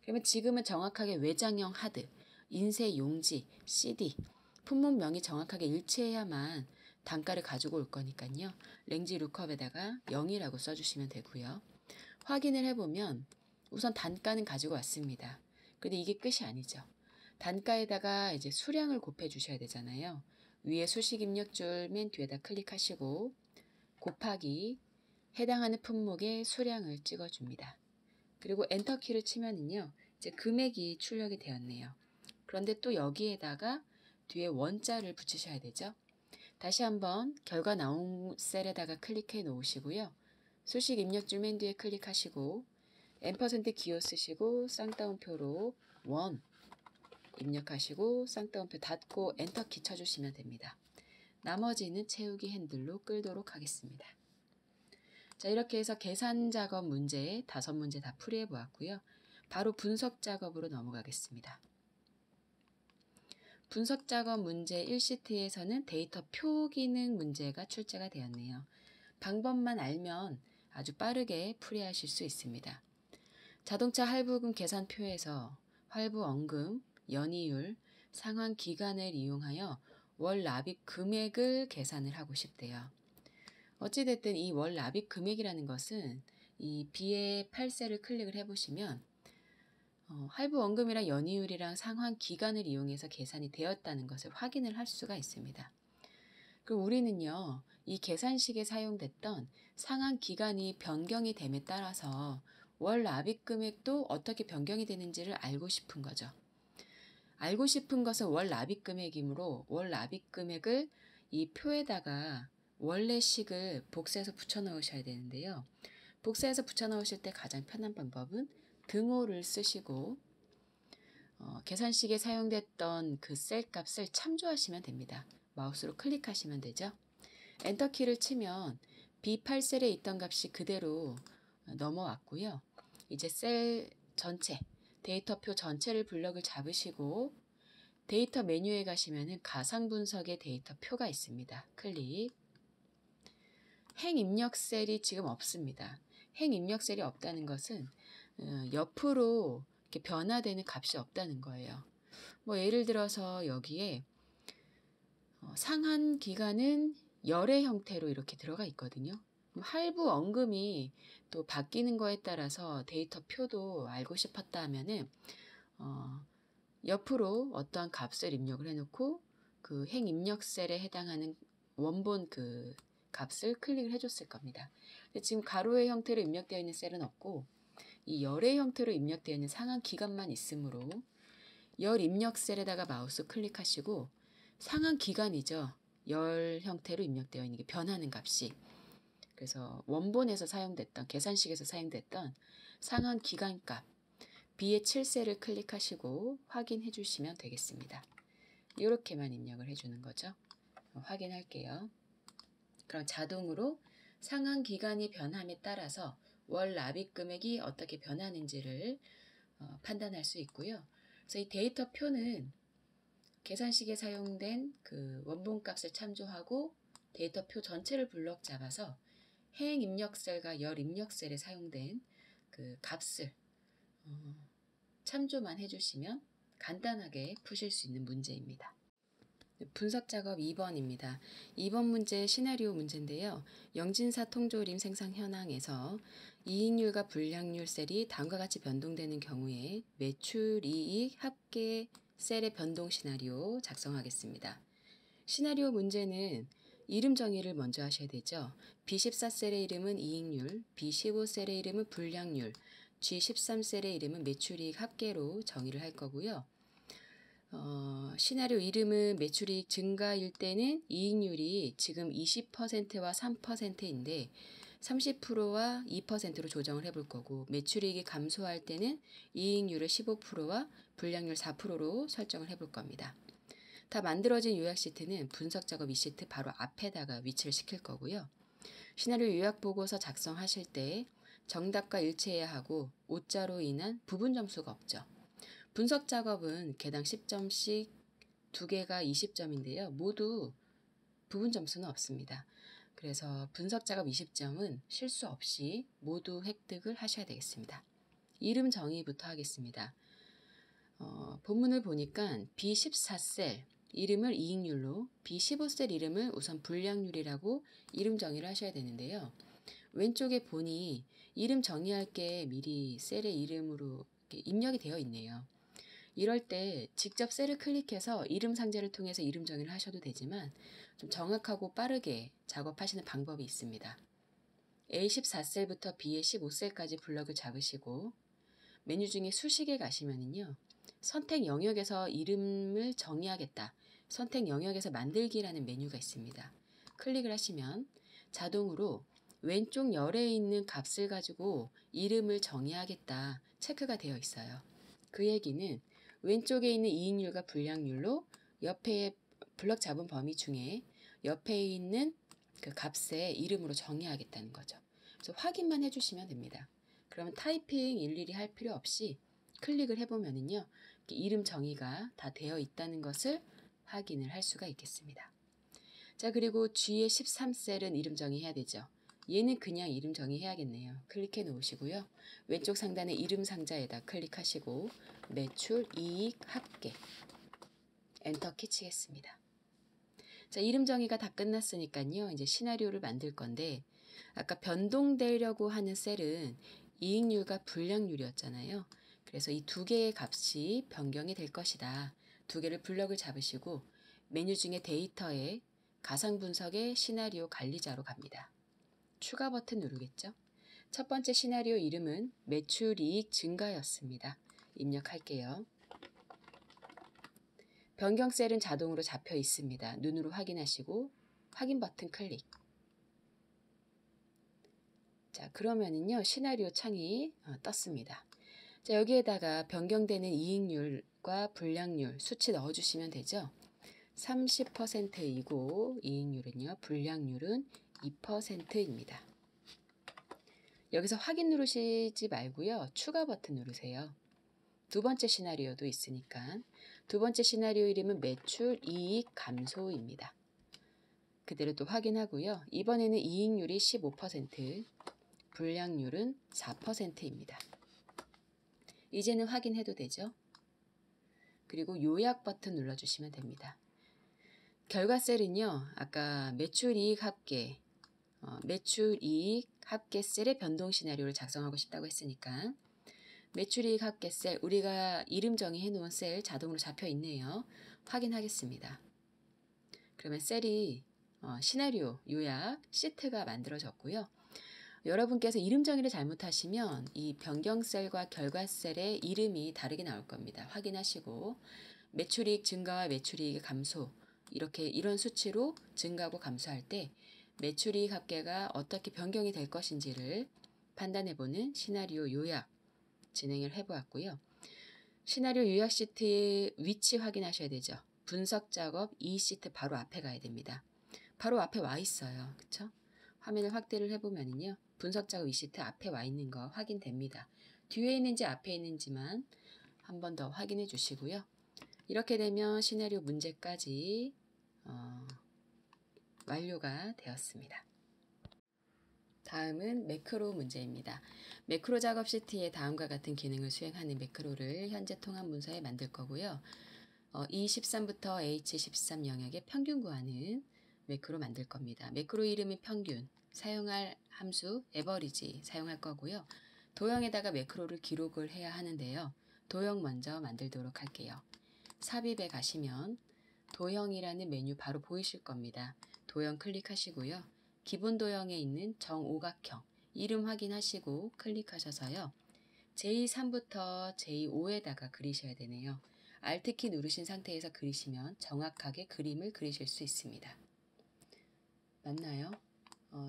그러면 지금은 정확하게 외장형 하드, 인쇄 용지, CD, 품목명이 정확하게 일치해야만 단가를 가지고 올 거니까요. 랭지 룩업에다가 0이라고 써주시면 되고요. 확인을 해보면 우선 단가는 가지고 왔습니다. 근데 이게 끝이 아니죠. 단가에다가 이제 수량을 곱해 주셔야 되잖아요. 위에 수식 입력줄 맨 뒤에다 클릭하시고 곱하기 해당하는 품목의 수량을 찍어줍니다. 그리고 엔터키를 치면은요, 이제 금액이 출력이 되었네요. 그런데 또 여기에다가 뒤에 원자를 붙이셔야 되죠. 다시 한번 결과 나온 셀에다가 클릭해 놓으시고요. 수식 입력줄 맨 뒤에 클릭하시고 &% 기호 쓰시고 쌍따옴표로 1 입력하시고 쌍따옴표 닫고 엔터키 쳐주시면 됩니다. 나머지는 채우기 핸들로 끌도록 하겠습니다. 자, 이렇게 해서 계산 작업 문제 5문제 다 풀이해 보았고요. 바로 분석 작업으로 넘어가겠습니다. 분석 작업 문제 1시트에서는 데이터 표 기능 문제가 출제가 되었네요. 방법만 알면 아주 빠르게 풀이하실 수 있습니다. 자동차 할부금 계산표에서 할부원금, 연이율, 상환 기간을 이용하여 월 납입 금액을 계산을 하고 싶대요. 어찌됐든 이 월 납입 금액이라는 것은 이 B의 8셀을 클릭을 해보시면 할부원금이랑 연이율이랑 상환 기간을 이용해서 계산이 되었다는 것을 확인을 할 수가 있습니다. 그럼 우리는요, 이 계산식에 사용됐던 상환 기간이 변경이 됨에 따라서 월 납입 금액도 어떻게 변경이 되는지를 알고 싶은 거죠. 알고 싶은 것은 월 납입 금액이므로 월 납입 금액을 이 표에다가 원래 식을 복사해서 붙여 넣으셔야 되는데요. 복사해서 붙여 넣으실 때 가장 편한 방법은 등호를 쓰시고 계산식에 사용됐던 그 셀 값을 참조하시면 됩니다. 마우스로 클릭하시면 되죠. 엔터키를 치면 B8셀에 있던 값이 그대로 넘어왔고요. 이제 셀 전체, 데이터표 전체를 블럭을 잡으시고 데이터 메뉴에 가시면 가상 분석의 데이터표가 있습니다. 클릭. 행 입력 셀이 지금 없습니다. 행 입력 셀이 없다는 것은 옆으로 이렇게 변화되는 값이 없다는 거예요. 뭐 예를 들어서 여기에 상한 기간은 열의 형태로 이렇게 들어가 있거든요. 할부 원금이 또 바뀌는 거에 따라서 데이터 표도 알고 싶었다 하면은 옆으로 어떠한 값을 입력을 해놓고 그 행 입력 셀에 해당하는 원본 그 값을 클릭을 해줬을 겁니다. 근데 지금 가로의 형태로 입력되어 있는 셀은 없고 이 열의 형태로 입력되어 있는 상한 기간만 있으므로 열 입력 셀에다가 마우스 클릭하시고 상한 기간이죠. 열 형태로 입력되어 있는 게 변하는 값이. 그래서 원본에서 사용됐던 계산식에서 사용됐던 상한 기간값 B의 7셀을 클릭하시고 확인해 주시면 되겠습니다. 이렇게만 입력을 해주는 거죠. 확인할게요. 그럼 자동으로 상한 기간이 변함에 따라서 월 납입 금액이 어떻게 변하는지를 판단할 수 있고요. 그래서 이 데이터 표는 계산식에 사용된 그 원본 값을 참조하고 데이터표 전체를 블럭 잡아서 행 입력셀과 열 입력셀에 사용된 그 값을 참조만 해주시면 간단하게 푸실 수 있는 문제입니다. 분석 작업 2번입니다. 2번 문제 시나리오 문제인데요. 영진사 통조림 생산 현황에서 이익률과 불량률 셀이 다음과 같이 변동되는 경우에 매출, 이익, 합계 셀의 변동 시나리오 작성하겠습니다. 시나리오 문제는 이름 정의를 먼저 하셔야 되죠. B14셀의 이름은 이익률, B15셀의 이름은 불량률, G13셀의 이름은 매출이익 합계로 정의를 할 거고요. 시나리오 이름은 매출이익 증가일 때는 이익률이 지금 20%와 3%인데 30%와 2%로 조정을 해볼 거고, 매출이익이 감소할 때는 이익률을 15%와 불량률 4%로 설정을 해볼 겁니다. 다 만들어진 요약 시트는 분석 작업 2시트 바로 앞에다가 위치를 시킬 거고요. 시나리오 요약 보고서 작성하실 때 정답과 일치해야 하고 오자로 인한 부분 점수가 없죠. 분석 작업은 개당 10점씩 2개가 20점인데요. 모두 부분 점수는 없습니다. 그래서 분석 작업 20점은 실수 없이 모두 획득을 하셔야 되겠습니다. 이름 정의부터 하겠습니다. 본문을 보니까 B14셀 이름을 이익률로, B15셀 이름을 우선 불량률이라고 이름 정의를 하셔야 되는데요. 왼쪽에 보니 이름 정의할 게 미리 셀의 이름으로 입력이 되어 있네요. 이럴 때 직접 셀을 클릭해서 이름 상자를 통해서 이름 정의를 하셔도 되지만 좀 정확하고 빠르게 작업하시는 방법이 있습니다. A14셀부터 B의 15셀까지 블럭을 잡으시고 메뉴 중에 수식에 가시면은요. 선택 영역에서 이름을 정의하겠다. 선택 영역에서 만들기라는 메뉴가 있습니다. 클릭을 하시면 자동으로 왼쪽 열에 있는 값을 가지고 이름을 정의하겠다 체크가 되어 있어요. 그 얘기는 왼쪽에 있는 이익률과 불량률로 옆에 블럭 잡은 범위 중에 옆에 있는 그 값의 이름으로 정의하겠다는 거죠. 그래서 확인만 해주시면 됩니다. 그러면 타이핑 일일이 할 필요 없이 클릭을 해보면은요, 이름 정의가 다 되어 있다는 것을 확인을 할 수가 있겠습니다. 자, 그리고 G의 13셀은 이름 정의해야 되죠. 얘는 그냥 이름 정의해야겠네요. 클릭해 놓으시고요. 왼쪽 상단의 이름 상자에다 클릭하시고 매출, 이익, 합계 엔터키 치겠습니다. 자, 이름 정의가 다 끝났으니까요. 이제 시나리오를 만들 건데 아까 변동되려고 하는 셀은 이익률과 불량률이었잖아요. 그래서 이 두 개의 값이 변경이 될 것이다. 두 개를 블럭을 잡으시고 메뉴 중에 데이터에 가상 분석의 시나리오 관리자로 갑니다. 추가 버튼 누르겠죠? 첫 번째 시나리오 이름은 매출 이익 증가였습니다. 입력할게요. 변경 셀은 자동으로 잡혀 있습니다. 눈으로 확인하시고 확인 버튼 클릭. 자, 그러면은요, 시나리오 창이 떴습니다. 자, 여기에다가 변경되는 이익률과 불량률 수치 넣어주시면 되죠. 30%이고 이익률은요, 불량률은 2%입니다. 여기서 확인 누르시지 말고요, 추가 버튼 누르세요. 두 번째 시나리오도 있으니까. 두 번째 시나리오 이름은 매출, 이익, 감소입니다. 그대로 또 확인하고요. 이번에는 이익률이 15%, 불량률은 4%입니다. 이제는 확인해도 되죠? 그리고 요약 버튼 눌러주시면 됩니다. 결과 셀은요, 아까 매출, 이익, 합계, 매출, 이익, 합계 셀의 변동 시나리오를 작성하고 싶다고 했으니까 매출이익 합계 셀, 우리가 이름 정의해 놓은 셀 자동으로 잡혀 있네요. 확인하겠습니다. 그러면 셀이 시나리오, 요약, 시트가 만들어졌고요. 여러분께서 이름 정의를 잘못하시면 이 변경 셀과 결과 셀의 이름이 다르게 나올 겁니다. 확인하시고 매출이익 증가와 매출이익의 감소, 이런 수치로 증가하고 감소할 때 매출이익 합계가 어떻게 변경이 될 것인지를 판단해보는 시나리오 요약 진행을 해보았고요. 시나리오 요약 시트의 위치 확인하셔야 되죠. 분석 작업 2시트 바로 앞에 가야 됩니다. 바로 앞에 와 있어요. 그쵸? 화면을 확대를 해보면요. 분석 작업 2시트 앞에 와 있는 거 확인됩니다. 뒤에 있는지 앞에 있는지만 한 번 더 확인해 주시고요. 이렇게 되면 시나리오 문제까지 완료가 되었습니다. 다음은 매크로 문제입니다. 매크로 작업 시트에 다음과 같은 기능을 수행하는 매크로를 현재 통합 문서에 만들 거고요. E13부터 H13 영역의 평균 구하는 매크로 만들 겁니다. 매크로 이름은 평균, 사용할 함수 average 사용할 거고요. 도형에다가 매크로를 기록을 해야 하는데요. 도형 먼저 만들도록 할게요. 삽입에 가시면 도형이라는 메뉴 바로 보이실 겁니다. 도형 클릭하시고요. 기본 도형에 있는 정오각형 이름 확인하시고 클릭하셔서요. J3부터 J5에다가 그리셔야 되네요. Alt키 누르신 상태에서 그리시면 정확하게 그림을 그리실 수 있습니다. 맞나요?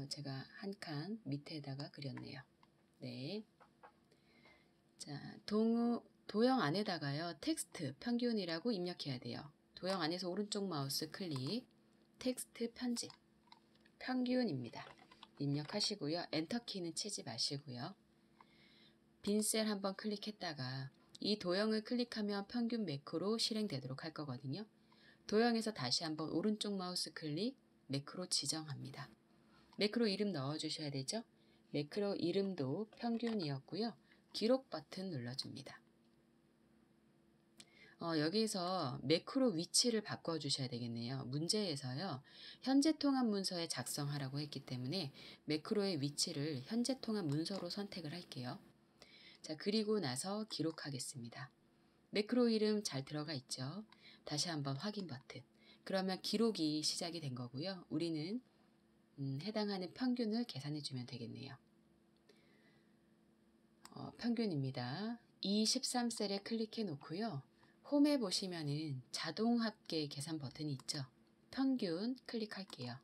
제가 한 칸 밑에다가 그렸네요. 네. 자, 도형 안에다가요. 텍스트 평균이라고 입력해야 돼요. 도형 안에서 오른쪽 마우스 클릭, 텍스트 편집, 평균입니다. 입력하시고요. 엔터키는 치지 마시고요. 빈 셀 한번 클릭했다가 이 도형을 클릭하면 평균 매크로 실행되도록 할 거거든요. 도형에서 다시 한번 오른쪽 마우스 클릭, 매크로 지정합니다. 매크로 이름 넣어주셔야 되죠. 매크로 이름도 평균이었고요. 기록 버튼 눌러줍니다. 여기서 매크로 위치를 바꿔주셔야 되겠네요. 문제에서요. 현재 통합 문서에 작성하라고 했기 때문에 매크로의 위치를 현재 통합 문서로 선택을 할게요. 자, 그리고 나서 기록하겠습니다. 매크로 이름 잘 들어가 있죠. 다시 한번 확인 버튼. 그러면 기록이 시작이 된 거고요. 우리는 해당하는 평균을 계산해 주면 되겠네요. 평균입니다. E13셀에 클릭해 놓고요. 홈에 보시면은 자동 합계 계산 버튼이 있죠. 평균 클릭할게요.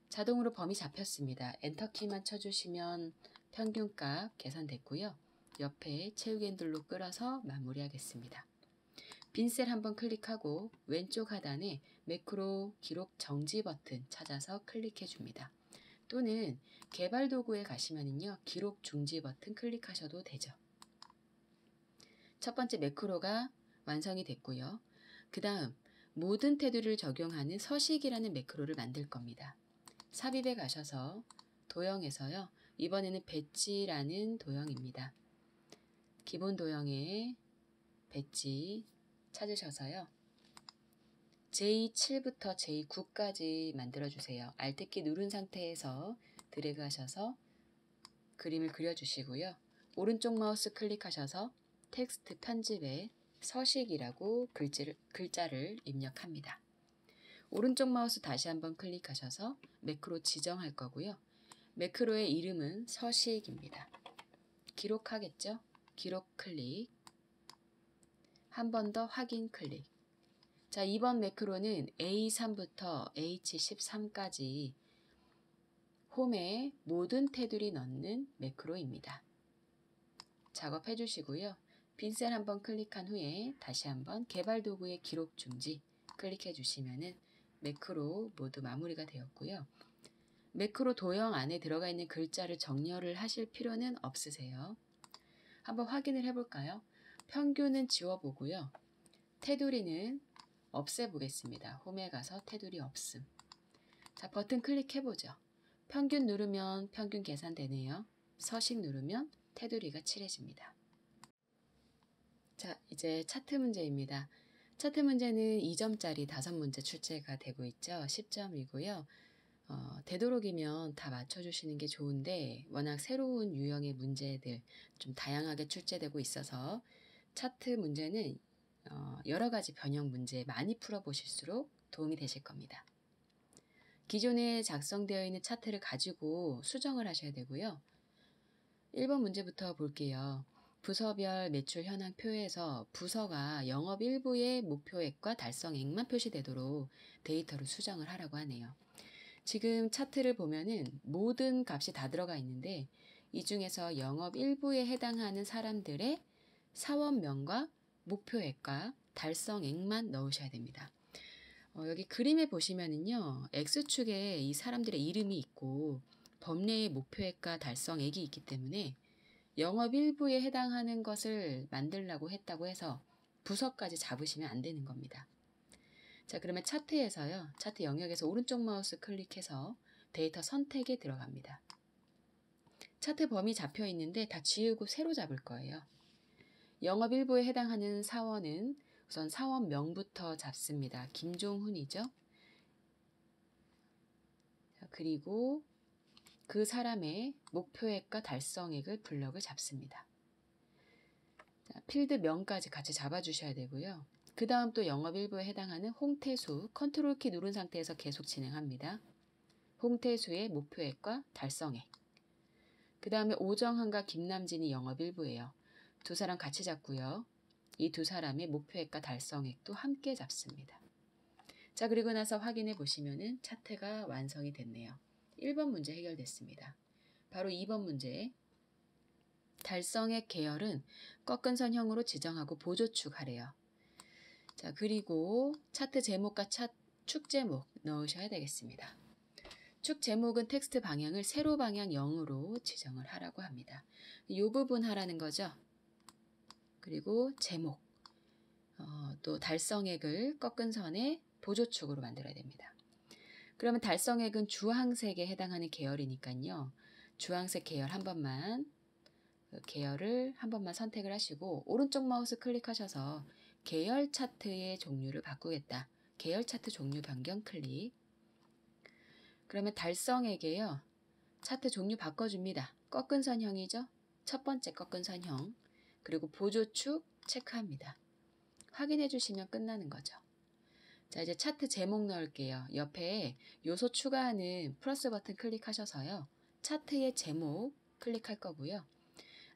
자동으로 범위 잡혔습니다. 엔터키만 쳐주시면 평균값 계산됐고요. 옆에 채우기 핸들로 끌어서 마무리하겠습니다. 빈셀 한번 클릭하고 왼쪽 하단에 매크로 기록 정지 버튼 찾아서 클릭해 줍니다. 또는 개발 도구에 가시면은요. 기록 중지 버튼 클릭하셔도 되죠. 첫 번째 매크로가 완성이 됐고요. 그 다음 모든 테두리를 적용하는 서식이라는 매크로를 만들 겁니다. 삽입에 가셔서 도형에서요. 이번에는 배지라는 도형입니다. 기본 도형에 배지 찾으셔서요. J7부터 J9까지 만들어주세요. Alt키 누른 상태에서 드래그 하셔서 그림을 그려주시고요. 오른쪽 마우스 클릭하셔서 텍스트 편집에 서식이라고 글자를 입력합니다. 오른쪽 마우스 다시 한번 클릭하셔서 매크로 지정할 거고요. 매크로의 이름은 서식입니다. 기록하겠죠? 기록 클릭. 한 번 더 확인 클릭. 자, 이번 매크로는 A3부터 H13까지 홈에 모든 테두리 넣는 매크로입니다. 작업해 주시고요. 빈셀 한번 클릭한 후에 다시 한번 개발 도구의 기록 중지 클릭해 주시면은 매크로 모두 마무리가 되었고요. 매크로 도형 안에 들어가 있는 글자를 정렬을 하실 필요는 없으세요. 한번 확인을 해볼까요? 평균은 지워보고요. 테두리는 없애보겠습니다. 홈에 가서 테두리 없음. 자, 버튼 클릭해보죠. 평균 누르면 평균 계산되네요. 서식 누르면 테두리가 칠해집니다. 자, 이제 차트 문제입니다. 차트 문제는 2점짜리 5문제 출제가 되고 있죠. 10점이고요. 되도록이면 다 맞춰주시는 게 좋은데 워낙 새로운 유형의 문제들 좀 다양하게 출제되고 있어서 차트 문제는 여러 가지 변형 문제 많이 풀어보실수록 도움이 되실 겁니다. 기존에 작성되어 있는 차트를 가지고 수정을 하셔야 되고요. 1번 문제부터 볼게요. 부서별 매출 현황 표에서 부서가 영업 일부의 목표액과 달성액만 표시되도록 데이터를 수정을 하라고 하네요. 지금 차트를 보면은 모든 값이 다 들어가 있는데 이 중에서 영업 일부에 해당하는 사람들의 사원명과 목표액과 달성액만 넣으셔야 됩니다. 여기 그림에 보시면은요. X축에 이 사람들의 이름이 있고 범례의 목표액과 달성액이 있기 때문에 영업 일부에 해당하는 것을 만들려고 했다고 해서 부서까지 잡으시면 안 되는 겁니다. 자, 그러면 차트에서요. 차트 영역에서 오른쪽 마우스 클릭해서 데이터 선택에 들어갑니다. 차트 범위 잡혀 있는데 다 지우고 새로 잡을 거예요. 영업 일부에 해당하는 사원은 우선 사원명부터 잡습니다. 김종훈이죠. 그리고 그 사람의 목표액과 달성액을 블럭을 잡습니다. 자, 필드명까지 같이 잡아주셔야 되고요. 그 다음 또 영업 일부에 해당하는 홍태수, 컨트롤 키 누른 상태에서 계속 진행합니다. 홍태수의 목표액과 달성액. 그 다음에 오정환과 김남진이 영업 일부예요. 두 사람 같이 잡고요. 이 두 사람의 목표액과 달성액도 함께 잡습니다. 자, 그리고 나서 확인해 보시면은 차트가 완성이 됐네요. 1번 문제 해결됐습니다. 바로 2번 문제. 달성액 계열은 꺾은 선형으로 지정하고 보조축 하래요. 자, 그리고 차트 제목과 축 제목 넣으셔야 되겠습니다. 축 제목은 텍스트 방향을 세로 방향 0으로 지정을 하라고 합니다. 이 부분 하라는 거죠. 그리고 제목, 또 달성액을 꺾은 선의 보조축으로 만들어야 됩니다. 그러면 달성액은 주황색에 해당하는 계열이니까요. 주황색 계열 한 번만, 계열을 한 번만 선택을 하시고 오른쪽 마우스 클릭하셔서 계열 차트의 종류를 바꾸겠다. 계열 차트 종류 변경 클릭. 그러면 달성액에요. 차트 종류 바꿔줍니다. 꺾은 선형이죠. 첫 번째 꺾은 선형. 그리고 보조축 체크합니다. 확인해 주시면 끝나는 거죠. 자, 이제 차트 제목 넣을게요. 옆에 요소 추가하는 플러스 버튼 클릭하셔서요. 차트의 제목 클릭할 거고요.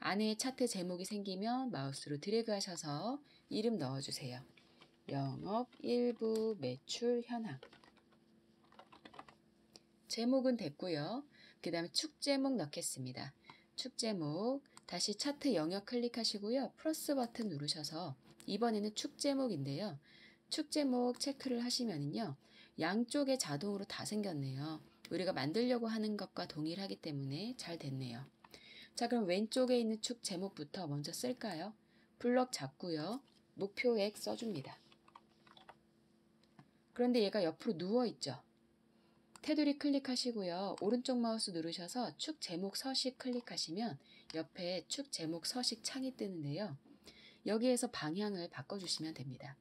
안에 차트 제목이 생기면 마우스로 드래그 하셔서 이름 넣어주세요. 영업 일부 매출 현황. 제목은 됐고요. 그 다음에 축 제목 넣겠습니다. 축 제목 다시 차트 영역 클릭하시고요. 플러스 버튼 누르셔서 이번에는 축 제목인데요. 축 제목 체크를 하시면은요. 양쪽에 자동으로 다 생겼네요. 우리가 만들려고 하는 것과 동일하기 때문에 잘 됐네요. 자, 그럼 왼쪽에 있는 축 제목부터 먼저 쓸까요? 블럭 잡고요. 목표액 써줍니다. 그런데 얘가 옆으로 누워있죠. 테두리 클릭하시고요. 오른쪽 마우스 누르셔서 축 제목 서식 클릭하시면 옆에 축 제목 서식 창이 뜨는데요. 여기에서 방향을 바꿔주시면 됩니다.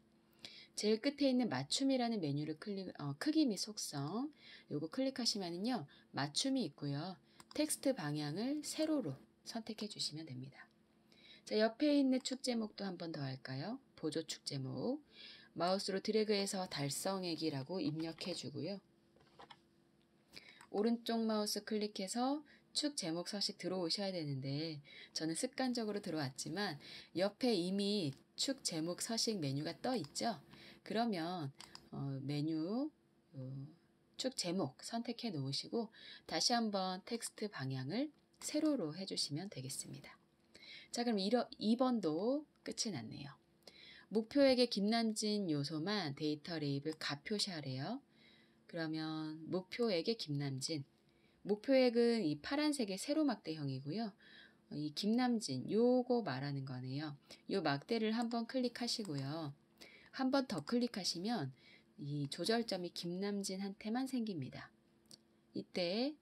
제일 끝에 있는 맞춤이라는 메뉴를 크기 및 속성 요거 클릭하시면은요. 맞춤이 있고요. 텍스트 방향을 세로로 선택해 주시면 됩니다. 자, 옆에 있는 축 제목도 한 번 더 할까요? 보조 축 제목 마우스로 드래그해서 달성액이라고 입력해 주고요. 오른쪽 마우스 클릭해서 축 제목 서식 들어오셔야 되는데 저는 습관적으로 들어왔지만 옆에 이미 축 제목 서식 메뉴가 떠 있죠. 그러면 메뉴 축 제목 선택해 놓으시고 다시 한번 텍스트 방향을 세로로 해주시면 되겠습니다. 자, 그럼 2번도 끝이 났네요. 목표액의 김남진 요소만 데이터 레이블 가표시하래요. 그러면 목표액의 김남진. 목표액은 이 파란색의 세로 막대형이고요. 이 김남진 요거 말하는 거네요. 요 막대를 한번 클릭하시고요. 한 번 더 클릭하시면 이 조절점이 김남진한테만 생깁니다. 이때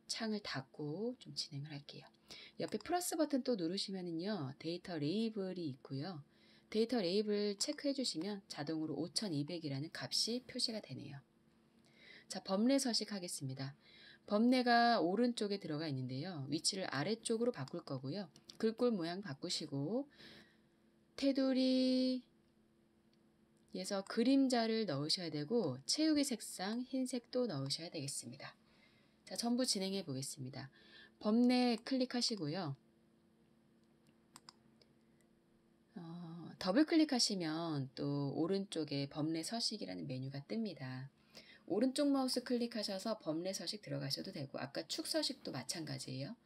창을 닫고 좀 진행을 할게요. 옆에 플러스 버튼 또 누르시면은요. 데이터 레이블이 있고요. 데이터 레이블 체크해 주시면 자동으로 5200이라는 값이 표시가 되네요. 자, 범례 서식 하겠습니다. 범례가 오른쪽에 들어가 있는데요. 위치를 아래쪽으로 바꿀 거고요. 글꼴 모양 바꾸시고 테두리에서 그림자를 넣으셔야 되고 채우기 색상 흰색도 넣으셔야 되겠습니다. 자, 전부 진행해 보겠습니다. 범례 클릭하시고요. 더블 클릭하시면 또 오른쪽에 범례 서식이라는 메뉴가 뜹니다. 오른쪽 마우스 클릭하셔서 범례 서식 들어가셔도 되고 아까 축 서식도 마찬가지예요.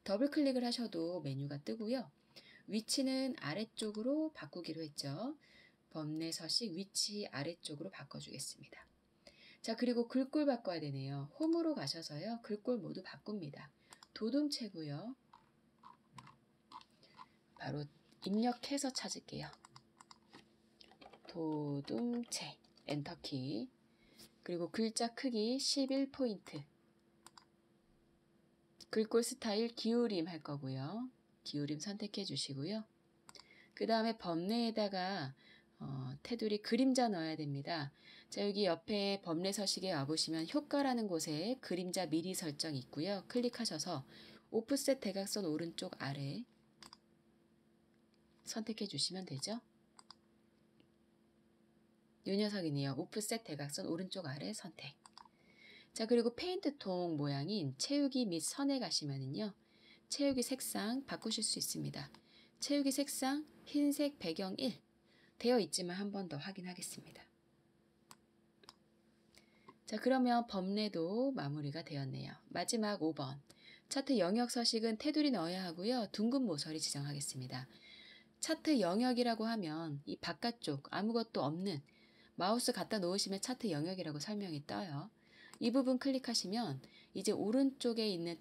더블 클릭을 하셔도 메뉴가 뜨고요. 위치는 아래쪽으로 바꾸기로 했죠. 범례 서식 위치 아래쪽으로 바꿔주겠습니다. 자, 그리고 글꼴 바꿔야 되네요. 홈으로 가셔서요. 글꼴 모두 바꿉니다. 도둠체고요. 바로 입력해서 찾을게요. 도둠체 엔터키. 그리고 글자 크기 11포인트. 글꼴 스타일 기울임 할 거고요. 기울임 선택해 주시고요. 그 다음에 범례에다가 테두리 그림자 넣어야 됩니다. 자, 여기 옆에 범례 서식에 와보시면 효과라는 곳에 그림자 미리 설정 있고요. 클릭하셔서 오프셋 대각선 오른쪽 아래 선택해 주시면 되죠. 이 녀석이네요. 오프셋 대각선 오른쪽 아래 선택. 자, 그리고 페인트통 모양인 채우기 및 선에 가시면은요. 채우기 색상 바꾸실 수 있습니다. 채우기 색상 흰색 배경 1 되어 있지만 한 번 더 확인하겠습니다. 자, 그러면 범례도 마무리가 되었네요. 마지막 5번. 차트 영역 서식은 테두리 넣어야 하고요. 둥근 모서리 지정하겠습니다. 차트 영역이라고 하면 이 바깥쪽 아무것도 없는 마우스 갖다 놓으시면 차트 영역이라고 설명이 떠요. 이 부분 클릭하시면 이제 오른쪽에 있는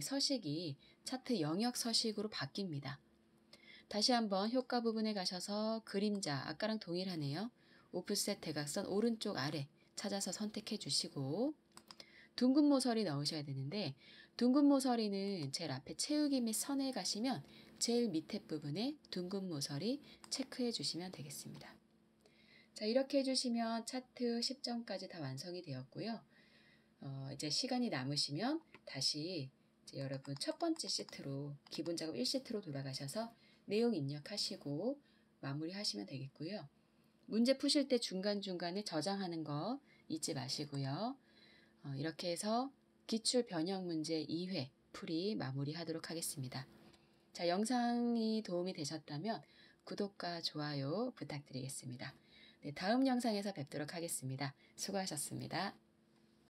서식이 차트 영역 서식으로 바뀝니다. 다시 한번 효과 부분에 가셔서 그림자 아까랑 동일하네요. 오프셋 대각선 오른쪽 아래 찾아서 선택해 주시고 둥근 모서리 넣으셔야 되는데 둥근 모서리는 제일 앞에 채우기 및 선에 가시면 제일 밑에 부분에 둥근 모서리 체크해 주시면 되겠습니다. 자, 이렇게 해주시면 차트 10점까지 다 완성이 되었고요. 이제 시간이 남으시면 다시 이제 여러분 첫 번째 시트로 기본 작업 1시트로 돌아가셔서 내용 입력하시고 마무리하시면 되겠고요. 문제 푸실 때 중간중간에 저장하는 거 잊지 마시고요. 이렇게 해서 기출 변형 문제 2회 풀이 마무리하도록 하겠습니다. 자, 영상이 도움이 되셨다면 구독과 좋아요 부탁드리겠습니다. 네, 다음 영상에서 뵙도록 하겠습니다. 수고하셨습니다.